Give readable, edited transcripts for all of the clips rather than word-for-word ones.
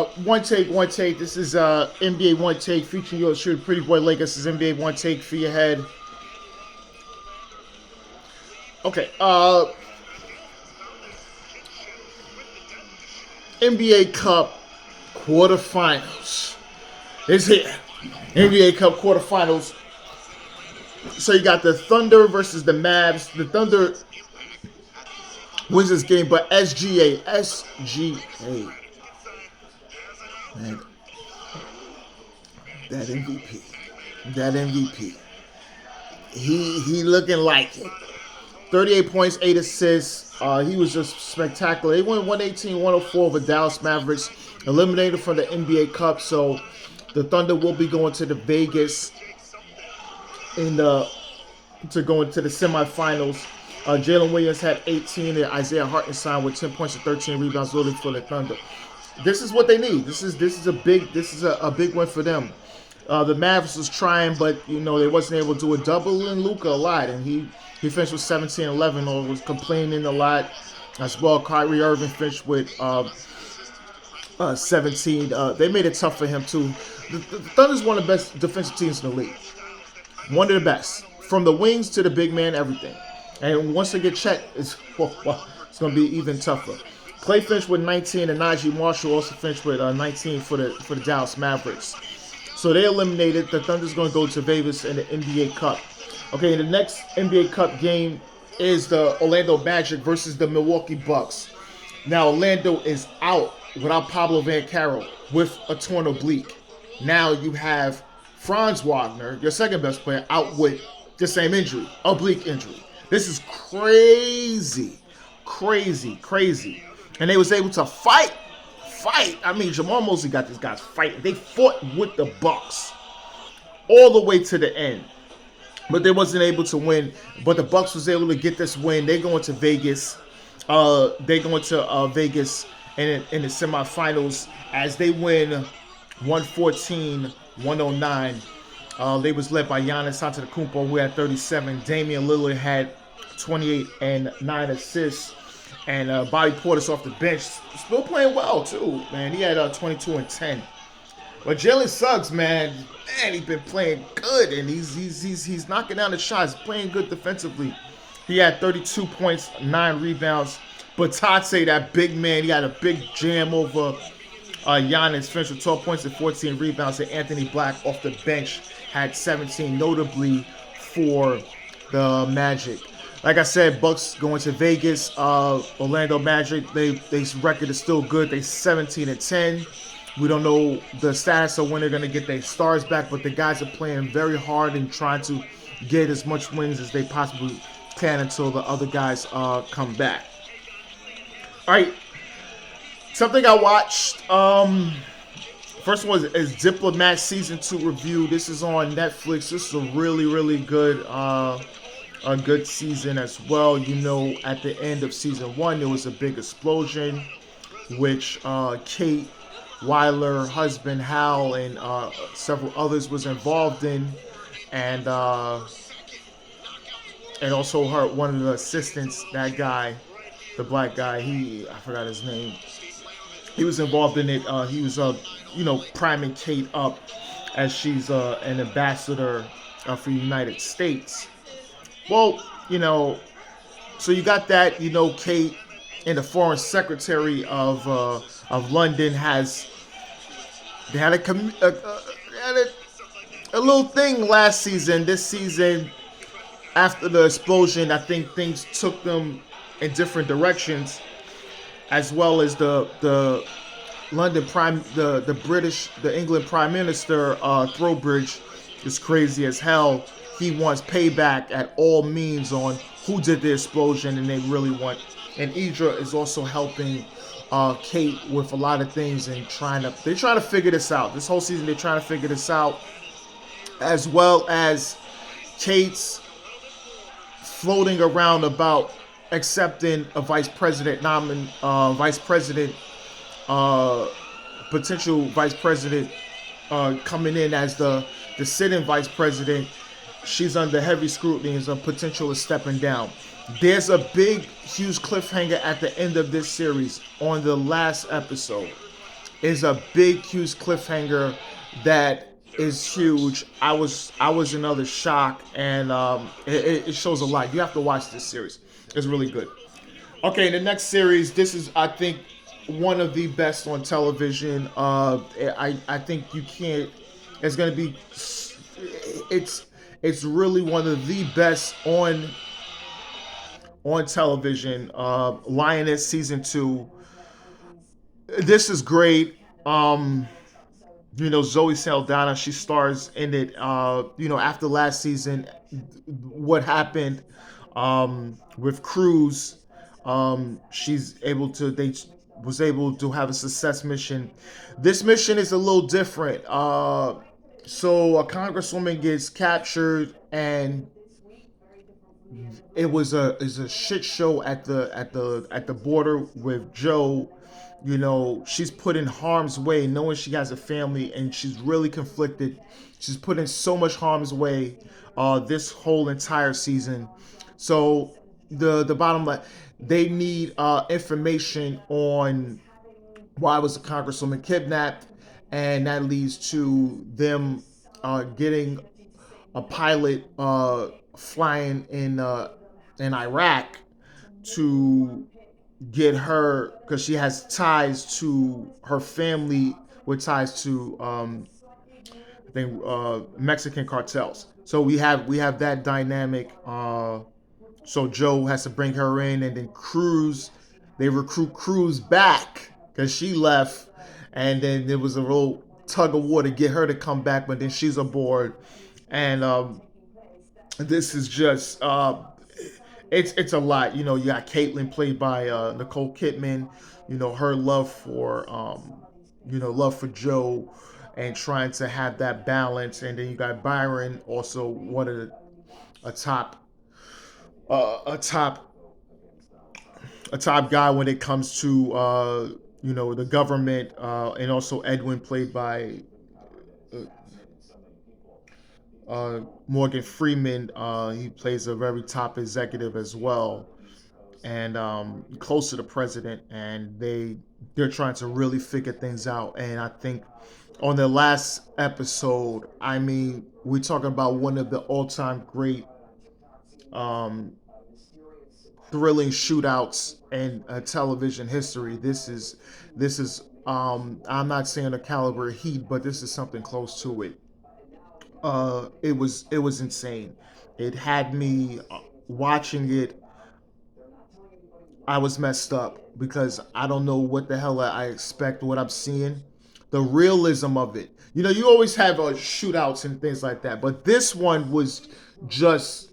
One take, one take. This is NBA One Take featuring yours truly, Pretty Boy Lake. This is NBA One Take for your head. Okay, NBA Cup quarterfinals is here. NBA Cup quarterfinals. So you got the Thunder versus the Mavs. The Thunder wins this game, but SGA, man, that MVP, he looking like it. 38 points, 8 assists. He was just spectacular. They won 118-104 over Dallas Mavericks, eliminated from the NBA Cup. So the Thunder will be going to the Vegas to go into the semifinals. Jalen Williams had 18, and Isaiah Hartenstein with 10 points and 13 rebounds, loaded for the Thunder. This is what they need. This is a big win for them. The Mavs was trying, but they wasn't able to do a double in Luka a lot, and he finished with 17-11, or was complaining a lot as well. Kyrie Irving finished with 17. They made it tough for him too. The Thunder's one of the best defensive teams in the league. One of the best, from the wings to the big man, everything. And once they get checked, it's going to be even tougher. Clay finished with 19, and Najee Marshall also finished with 19 for the Dallas Mavericks. So they eliminated. The Thunder's going to go to Vegas in the NBA Cup. Okay, the next NBA Cup game is the Orlando Magic versus the Milwaukee Bucks. Now Orlando is out without Pablo Banchero with a torn oblique. Now you have Franz Wagner, your second best player, out with the same injury, oblique injury. This is crazy. And they was able to fight. I mean, Jamal Mosley got these guys fighting. They fought with the Bucks all the way to the end. But they wasn't able to win. But the Bucks was able to get this win. They going to Vegas. Vegas in the semifinals as they win 114-109. They was led by Giannis Antetokounmpo, who had 37. Damian Lillard had 28 and 9 assists. And Bobby Portis off the bench, still playing well too, man. He had 22 and 10. But Jalen Suggs, man, he's been playing good, and he's knocking down the shots, playing good defensively. He had 32 points, 9 rebounds. But Tate, that big man, he had a big jam over Giannis, finished with 12 points and 14 rebounds. And Anthony Black off the bench had 17, notably for the Magic. Like I said, Bucks going to Vegas. Orlando Magic, their record is still good. They 17 and 10. We don't know the status of when they're going to get their stars back, but the guys are playing very hard and trying to get as much wins as they possibly can until the other guys come back. All right, something I watched. First one is Diplomat Season 2 review. This is on Netflix. This is a really good a good season as well. At the end of season 1, there was a big explosion, which Kate Weiler, husband Hal, and several others was involved in, and also one of the assistants, that guy, the black guy, I forgot his name. He was involved in it. He was priming Kate up as she's an ambassador for the United States. Well, so you got that. Kate and the foreign secretary of London they had a little thing last season. This season, after the explosion, I think things took them in different directions, as well as the London the England Prime Minister Throwbridge is crazy as hell. He wants payback at all means on who did the explosion, and they really want. And Idra is also helping Kate with a lot of things and they're trying to figure this out. This whole season they're trying to figure this out, as well as Kate's floating around about accepting a potential vice president coming in as the sitting vice president. She's under heavy scrutiny as a potential of stepping down. There's a big, huge cliffhanger at the end of this series on the last episode. is a big, huge cliffhanger that is huge. I was another shock, and it shows a lot. You have to watch this series. It's really good. Okay, the next series. This is, I think, one of the best on television. I think you can't. It's gonna be. It's it's really one of the best on television. Lioness season 2. This is great. Zoe Saldana, she stars in it. After last season, what happened with Cruz, she's able to. They was able to have a success mission. This mission is a little different. So a congresswoman gets captured, and it was a shit show at the border with Joe. She's put in harm's way, knowing she has a family, and she's really conflicted. She's put in so much harm's way this whole entire season. So the bottom line, they need information on why was the congresswoman kidnapped, and that leads to them getting a pilot flying in Iraq to get her, because she has ties to her family with ties to I think Mexican cartels. So we have that dynamic. So Joe has to bring her in, and then Cruz, they recruit Cruz back because she left, and then there was a real tug of war to get her to come back, but then she's aboard, and this is just it's a lot. You got Caitlyn played by Nicole Kidman. Her love for Joe, and trying to have that balance. And then you got Byron, also one of a top a top a top guy when it comes to the government, and also Edwin played by Morgan Freeman. He plays a very top executive as well, and close to the president, and they're trying to really figure things out. And I think on the last episode, I mean, we're talking about one of the all-time great um, thrilling shootouts in television history. This is I'm not saying the caliber of Heat, but this is something close to it. It was insane. It had me watching it. I was messed up because I don't know what the hell I expect, what I'm seeing. The realism of it. You always have shootouts and things like that, but this one was just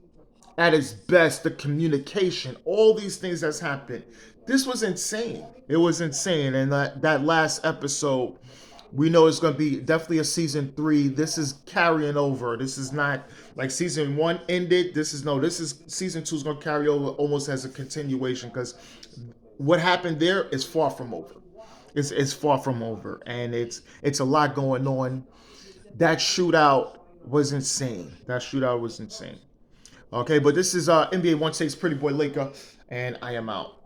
at its best. The communication, all these things that's happened. This was insane. It was insane. And that last episode, we know it's going to be definitely a season 3. This is carrying over. This is not like season 1 ended. This is season 2 is going to carry over almost as a continuation, because what happened there is far from over. It's far from over, and it's a lot going on. That shootout was insane. That shootout was insane. Okay, but this is NBA One Takes Pretty Boy Laker, and I am out.